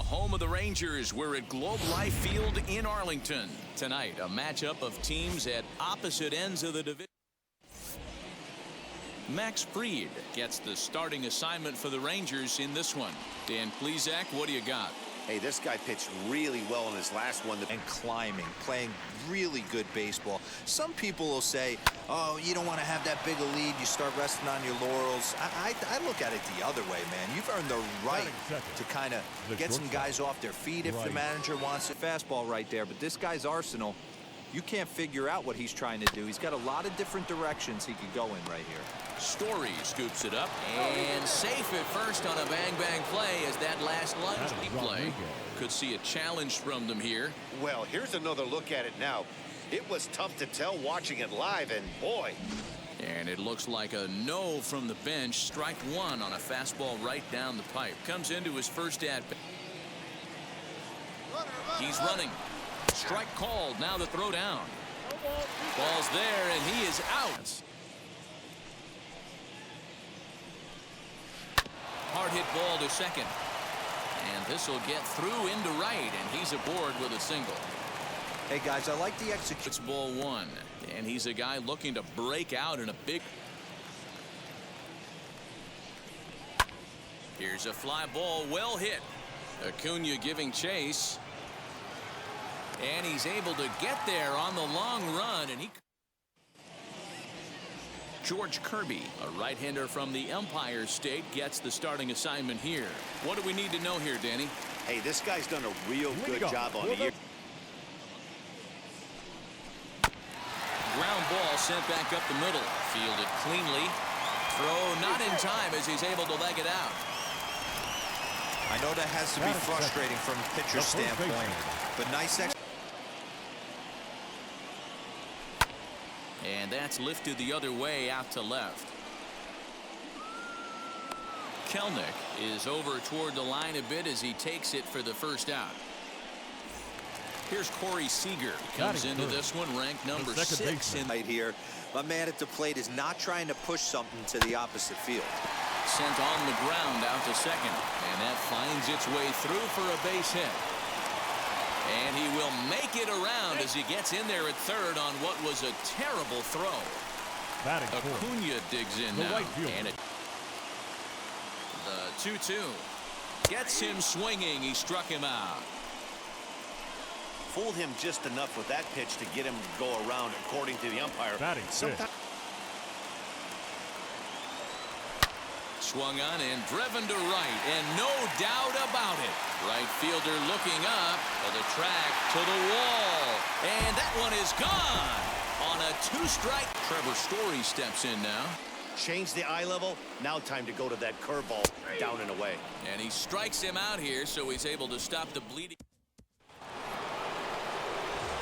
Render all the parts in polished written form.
home of the Rangers. We're at Globe Life Field in Arlington. Tonight, a matchup of teams at opposite ends of the division. Max Fried gets the starting assignment for the Rangers in this one. Dan Plesac, what do you got? Hey, this guy pitched really well in his last one. And climbing, playing really good baseball. Some people will say, oh, you don't want to have that big a lead. You start resting on your laurels. I look at it the other way, man. You've earned the right to kind of get some guys off their feet if the manager wants it. Fastball right there, but this guy's arsenal, you can't figure out what he's trying to do. He's got a lot of different directions he could go in right here. Story scoops it up and safe at first on a bang-bang play as that last lunge play. Could see a challenge from them here. Well, here's another look at it now. It was tough to tell watching it live, and boy. And it looks like a no from the bench. Strike one on a fastball right down the pipe. Comes into his first at-bat. He's running. Strike called. Now the throw down. Ball's there, and he is out. Hard hit ball to second. And this will get through into right, and he's aboard with a single. Hey, guys, I like the execution. It's ball one, and he's a guy looking to break out in a big. Here's a fly ball, well hit. Acuna giving chase. And he's able to get there on the long run, and he. George Kirby, a right-hander from the Empire State, gets the starting assignment here. What do we need to know here, Danny? Hey, this guy's done a real good job on the year. Ground ball sent back up the middle. Fielded cleanly. Throw not in time as he's able to leg it out. I know that has to be frustrating from a pitcher's standpoint, but nice execution. And that's lifted the other way out to left. Kelnick is over toward the line a bit as he takes it for the first out. Here's Corey Seager. Comes into this one ranked number 6 in right here. My man at the plate is not trying to push something to the opposite field. Sent on the ground out to second, and that finds its way through for a base hit. And he will make it around as he gets in there at third on what was a terrible throw. Acuna digs in now. And the 2-2 gets him swinging. He struck him out. Fooled him just enough with that pitch to get him to go around, according to the umpire. Swung on and driven to right, and no doubt about it. Right fielder looking up to the track, to the wall, and that one is gone on a 2-strike. Trevor Story steps in now. Change the eye level. Now time to go to that curveball down and away. And he strikes him out here, so he's able to stop the bleeding.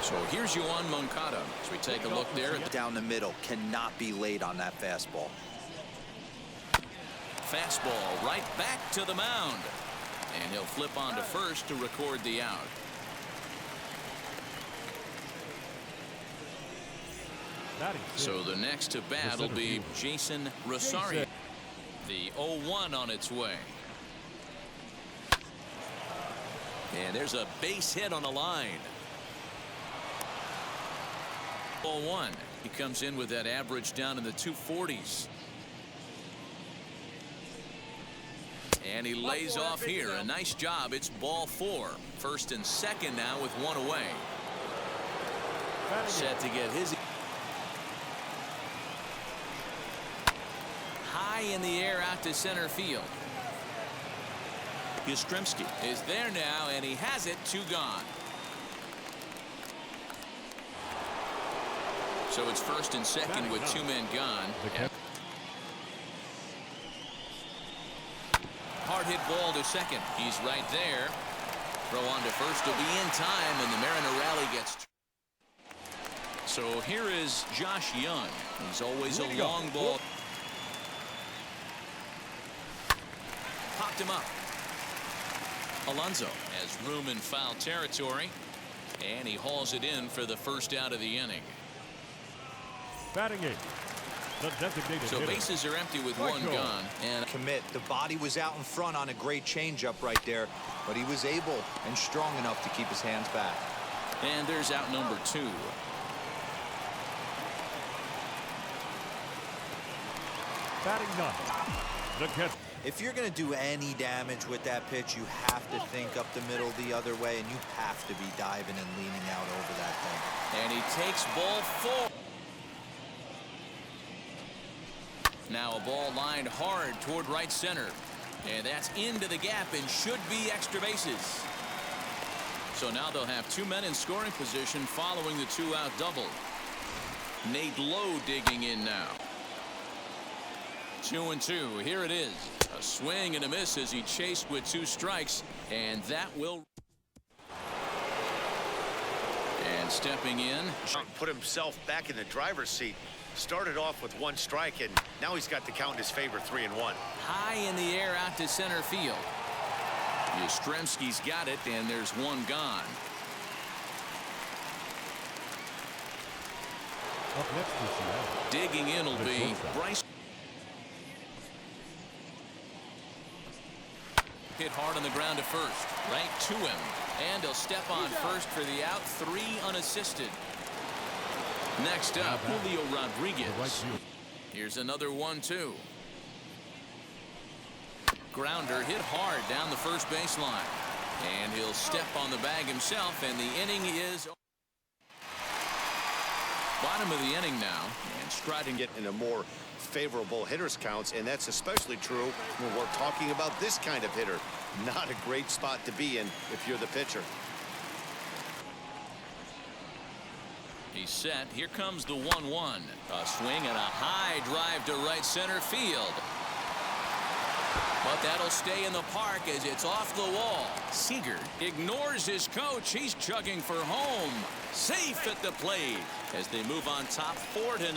So here's Yoan Moncada as we take a look there. Down the middle, cannot be late on that fastball. Fastball right back to the mound. And he'll flip on to first to record the out. So the next to bat will be Jason Rosario. The 0-1 on its way. And there's a base hit on the line. 0-1. He comes in with that average down in the 240s. And he lays off here. A nice job. It's ball 4. First and second now with one away. Set to get his. High in the air out to center field. Yastrzemski is there now, and he has it. 2 gone. So it's first and second with 2 men gone. Hard hit ball to second. He's right there. Throw on to first to be in time, and the Mariner rally gets. So here is Josh Young. He's always a long ball. Popped him up. Alonso has room in foul territory, and he hauls it in for the first out of the inning. Batting 8. So bases are empty with one gone. And commit. The body was out in front on a great changeup right there, but he was able and strong enough to keep his hands back. And there's out number 2. Batting ninth, the catcher. If you're going to do any damage with that pitch, you have to think up the middle the other way, and you have to be diving and leaning out over that thing. And he takes ball 4. Now a ball lined hard toward right center. And that's into the gap and should be extra bases. So now they'll have 2 men in scoring position following the 2-out double. Nate Lowe digging in now. 2-2. Here it is. A swing and a miss as he chased with 2 strikes. And that will. And stepping in. Put himself back in the driver's seat. Started off with 1 strike, and now he's got the count in his favor, 3-1. High in the air out to center field. Yastrzemski's got it, and there's 1 gone. Up next is Seattle. Digging in will be Bryce. Hit hard on the ground to first. Right to him. And he'll step on first for the out. 3 unassisted. Next up, Julio Rodriguez. Here's another 1-2. Grounder hit hard down the first baseline. And he'll step on the bag himself, and the inning is bottom of the inning now. And striding it in a more favorable hitters counts, and that's especially true when we're talking about this kind of hitter. Not a great spot to be in if you're the pitcher. He's set. Here comes the 1-1. A swing and a high drive to right center field. But that'll stay in the park as it's off the wall. Seager ignores his coach. He's chugging for home. Safe at the plate as they move on top 4-0.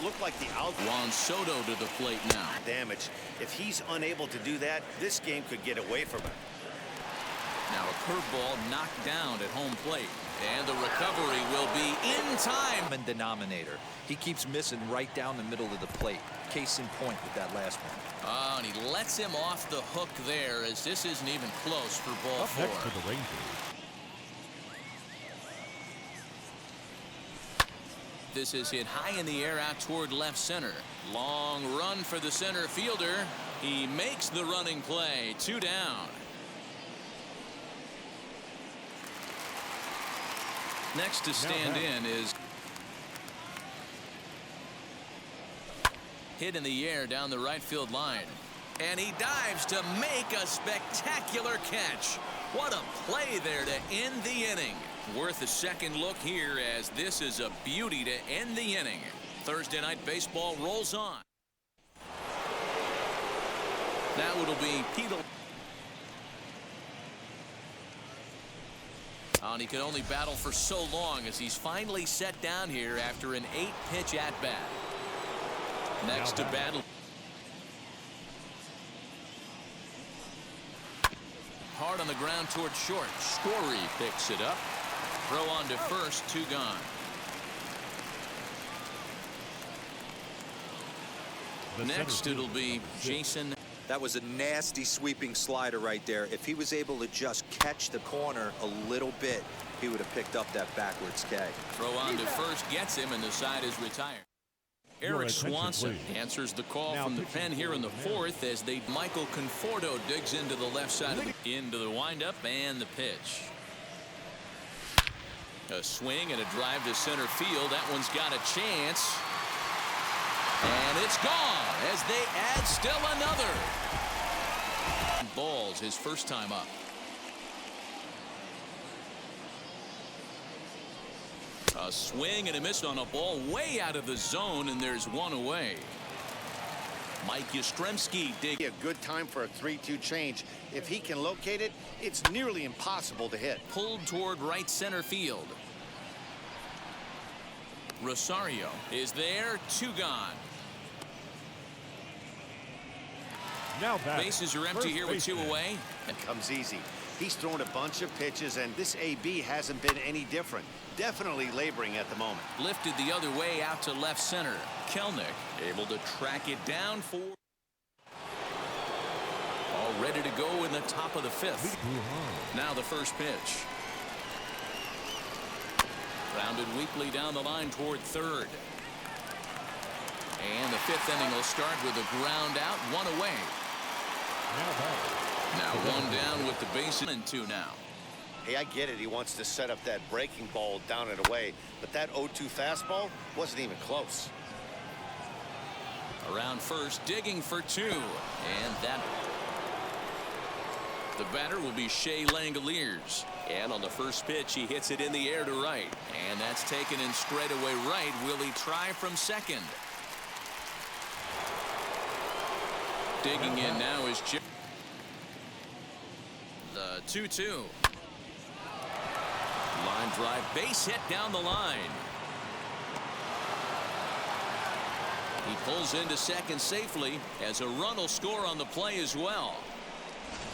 Looked like the out. Juan Soto to the plate now. Damage. If he's unable to do that, this game could get away from him. Now a curveball knocked down at home plate. And the recovery will be in time. Common denominator. He keeps missing right down the middle of the plate. Case in point with that last one. Oh, and he lets him off the hook there as this isn't even close for ball 4. Next to the Rangers. This is hit high in the air out toward left center. Long run for the center fielder. He makes the running play. 2 down. Next to stand in is hit in the air down the right field line. And he dives to make a spectacular catch. What a play there to end the inning. Worth a second look here as this is a beauty to end the inning. Thursday night baseball rolls on. Now it'll be Pete. And he could only battle for so long as he's finally set down here after an 8-pitch at-bat. Next to battle. Hard on the ground toward short. Story picks it up. Throw on to first. 2 gone. Next it'll be Jason. That was a nasty sweeping slider right there. If he was able to just catch the corner a little bit, he would have picked up that backwards K. Throw on to first gets him, and the side is retired. Eric Swanson answers the call from the pen here in the 4th as Michael Conforto digs into the left side of into the windup and the pitch. A swing and a drive to center field. That one's got a chance. And it's gone as they add still another. Balls his first time up. A swing and a miss on a ball way out of the zone, and there's 1 away. Mike Yastrzemski dig. A good time for a 3-2 change. If he can locate it, it's nearly impossible to hit. Pulled toward right center field. Rosario is there. 2 gone. Now batting. Bases are empty First here with 2 baseman. away. It comes easy. He's thrown a bunch of pitches, and this AB hasn't been any different. Definitely laboring at the moment. Lifted the other way out to left center. Kelnick able to track it down for. All ready to go in the top of the 5th. Now the first pitch. Rounded weakly down the line toward 3rd. And the 5th inning will start with a ground out, 1 away. Now 1 down with the base and 2 now. Hey, I get it. He wants to set up that breaking ball down and away, but that 0-2 fastball wasn't even close. Around first, digging for 2. And that. The batter will be Shea Langoliers. And on the first pitch, he hits it in the air to right. And that's taken in straightaway right. Will he try from second? Digging in now is Chip. The 2-2. Line drive, base hit down the line. He pulls into second safely as a run will score on the play as well.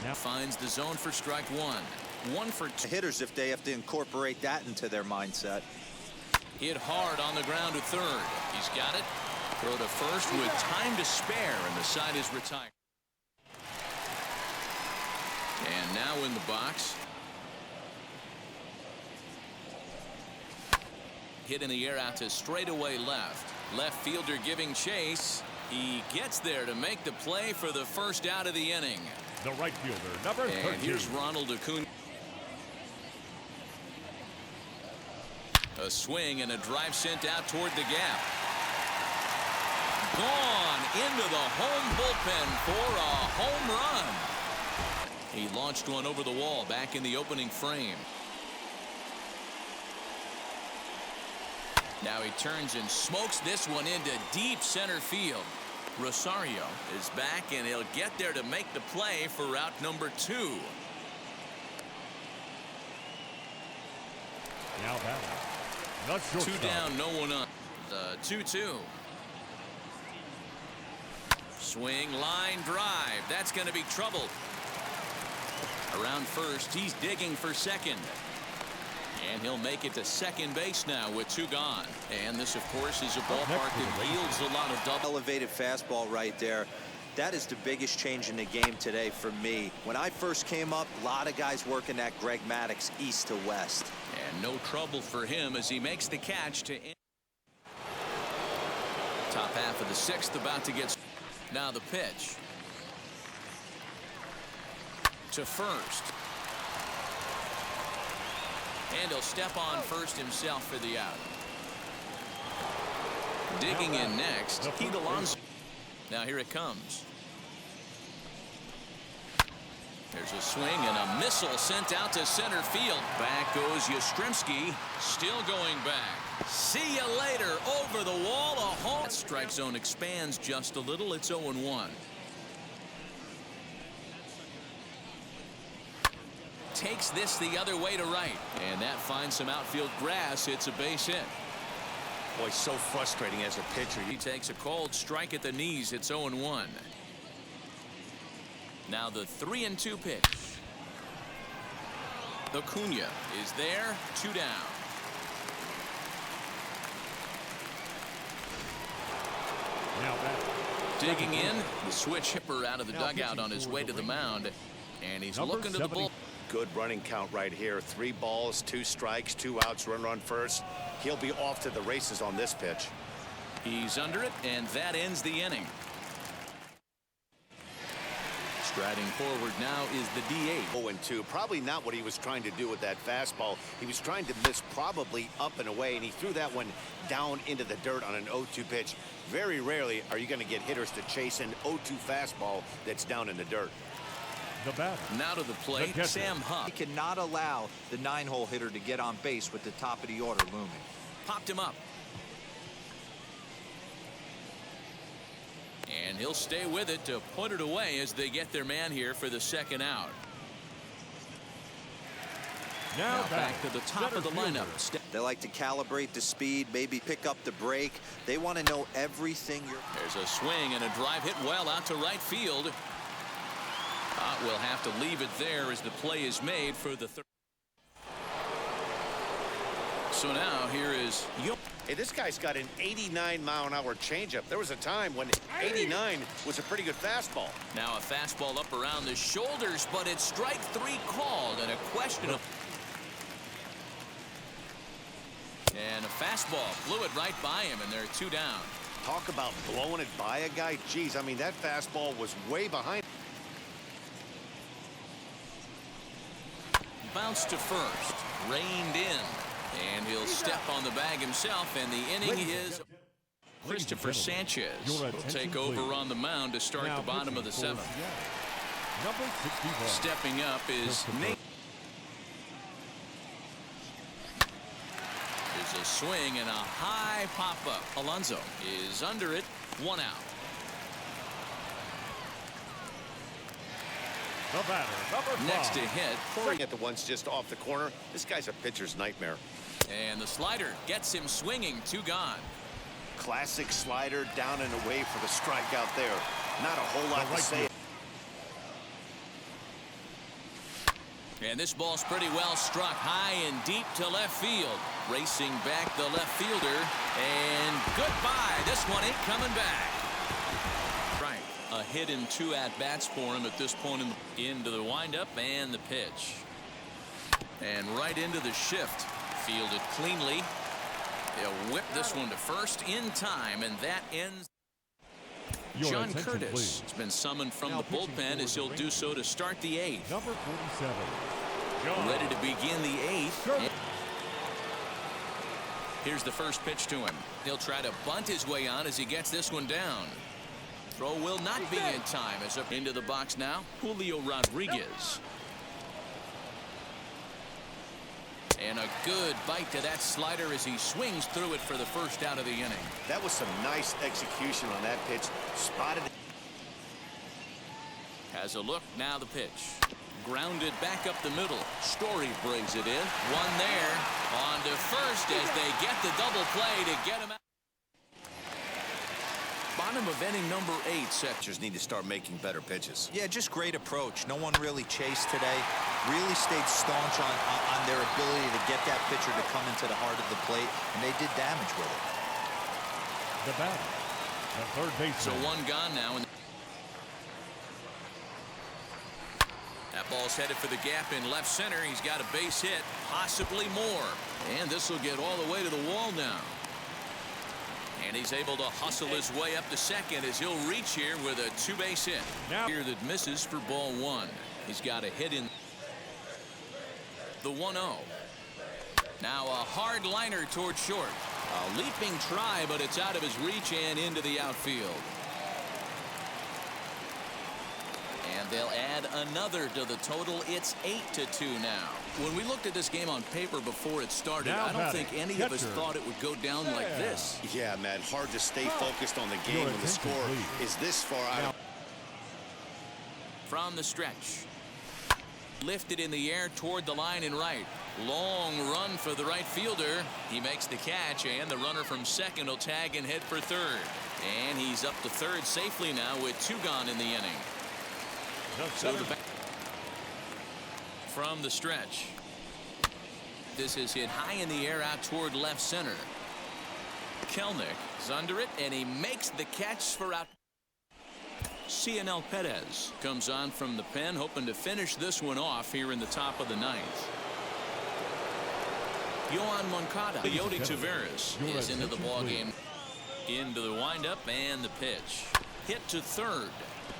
Now finds the zone for strike 1. 1 for 2. Hitters, if they have to incorporate that into their mindset. Hit hard on the ground to 3rd. He's got it. Throw to first with time to spare, and the side is retired. And now in the box. Hit in the air out to straightaway left. Left fielder giving chase. He gets there to make the play for the first out of the inning. The right fielder, number 13. And here's Ronald Acuna. A swing and a drive sent out toward the gap. Gone into the home bullpen for a home run. He launched one over the wall back in the opening frame. Now he turns and smokes this one into deep center field. Rosario is back, and he'll get there to make the play for route number 2. Now batting. The 2 shortstop. down, no one on. The 2-2. Swing, line drive. That's going to be trouble. Around first, he's digging for second. And he'll make it to second base now with 2 gone. And this, of course, is a ballpark that yields a lot of double. Elevated fastball right there. That is the biggest change in the game today for me. When I first came up, a lot of guys working that Greg Maddux east to west. And no trouble for him as he makes the catch to end. Top half of the 6th about to get. Now the pitch. To first. And he'll step on first himself for the out. Digging in next, Pete Alonso. Now here it comes. There's a swing and a missile sent out to center field. Back goes Yastrzemski, still going back. See you later. Over the wall, a home. Strike zone expands just a little. It's 0-1. Takes this the other way to right, and that finds some outfield grass. It's a base hit. Boy, so frustrating as a pitcher. He takes a cold strike at the knees. It's 0-1. Now the 3-2 pitch. Acuna is there. 2 down. Now batting. Digging in, the switch hipper out of the dugout on his way to the mound, and he's Number looking to the 70. bull. Good running count right here. 3 balls, 2 strikes, 2 outs, runner on first. He'll be off to the races on this pitch. He's under it, and that ends the inning. Striding forward now is the DH. 0-2. Probably not what he was trying to do with that fastball. He was trying to miss probably up and away, and he threw that one down into the dirt on an 0-2 pitch. Very rarely are you going to get hitters to chase an 0-2 fastball that's down in the dirt. The batter. Now to the plate, catcher. Sam Huff. He cannot allow the 9-hole hitter to get on base with the top of the order looming. Popped him up. And he'll stay with it to put it away as they get their man here for the second out. Now Back to the top of the lineup. They like to calibrate the speed, maybe pick up the break. They want to know everything you're. There's a swing and a drive hit well out to right field. We'll have to leave it there as the play is made for the third. So now here is Hey, this guy's got an 89-mile-an-hour changeup. There was a time when 89 was a pretty good fastball. now a fastball up around the shoulders, but it's strike 3 called and a question of. And a fastball blew it right by him, and they're 2 down. Talk about blowing it by a guy. Geez, I mean, that fastball was way behind. Bounced to first, reined in, and he'll step on the bag himself, and the inning is. Christopher Sanchez will take over on the mound to start the bottom of the 7th. Number 61. Stepping up is Nate. There's a swing and a high pop-up. Alonso is under it, 1 out. The batter, number 5. Next to hit, Pouring at the ones just off the corner. This guy's a pitcher's nightmare. and the slider gets him swinging, 2 gone. Classic slider down and away for the strikeout there. Not a whole lot to say. And this ball's pretty well struck high and deep to left field. Racing back the left fielder, and goodbye. This one ain't coming back. Right, a hit in 2 at-bats for him at this point into the windup and the pitch. And right into the shift. Fielded cleanly. They'll whip this one to first in time, and that ends. John Curtis has been summoned from the bullpen as he'll do so to start the 8th. Number 47. John. Ready to begin the 8th. Here's the first pitch to him. He'll try to bunt his way on as he gets this one down. Throw will not be in time as up into the box now. Julio Rodriguez. And a good bite to that slider as he swings through it for the first out of the inning. That was some nice execution on that pitch. Spotted. Has a look, now the pitch. Grounded back up the middle. Story brings it in. One there. On to first as they get the double play to get him out. Bottom of inning number 8. Pitchers need to start making better pitches. Yeah, just great approach. No one really chased today. Really stayed staunch on their ability to get that pitcher to come into the heart of the plate, and they did damage with it. The batter, the third baseman. So 1 gone now. That ball's headed for the gap in left center. He's got a base hit, possibly more. And this will get all the way to the wall now. And he's able to hustle his way up to second as he'll reach here with a 2-base hit. Now. Here that misses for ball 1. He's got a hit in the 1-0. Now a hard liner toward short. A leaping try, but it's out of his reach and into the outfield. And they'll add another to the total. It's 8-2 now. When we looked at this game on paper before it started, Now I don't think any of us thought it would go down like this. Yeah, man, hard to stay focused on the game when the score is this far out. From the stretch. Lifted in the air toward the line and right. Long run for the right fielder. He makes the catch, and the runner from second will tag and head for third. And he's up to third safely now with 2 gone in the inning. So the back from the stretch. This is hit high in the air out toward left center. Kelnick is under it, and he makes the catch for out. Cionel Perez comes on from the pen, hoping to finish this one off here in the top of the 9th. Yohan Moncada. Leody Taveras is into the ballgame. Into the windup and the pitch. Hit to third.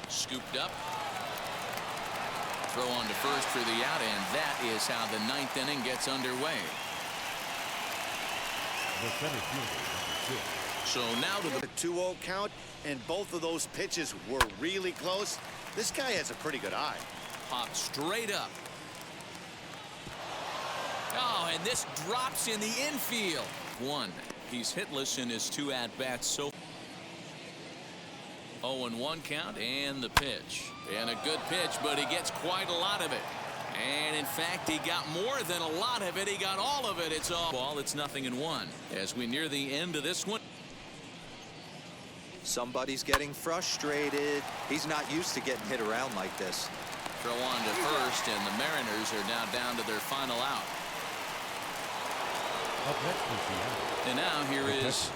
Scooped up. Throw on to first for the out, and that is how the 9th inning gets underway. The center fielder, number 6. So now to the 2-0 count, and both of those pitches were really close. This guy has a pretty good eye. Popped straight up. Oh, and this drops in the infield. 1. He's hitless in his 2 at-bats so. 0-1 count and the pitch. And a good pitch, but he gets quite a lot of it. And in fact, he got more than a lot of it. He got all of it. It's all ball. It's 0-1 as we near the end of this one. Somebody's getting frustrated. He's not used to getting hit around like this. throw on to first, and the Mariners are now down to their final out. Up next is the And now here is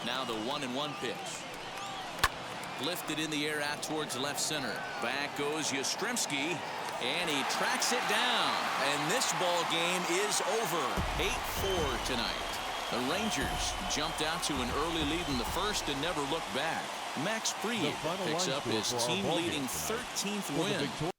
now the 1-1 pitch. Lifted in the air out towards left center. Back goes Yastrzemski, and he tracks it down. And this ball game is over. 8-4 tonight. The Rangers jumped out to an early lead in the first and never looked back. Max Fried picks up his team-leading 13th win.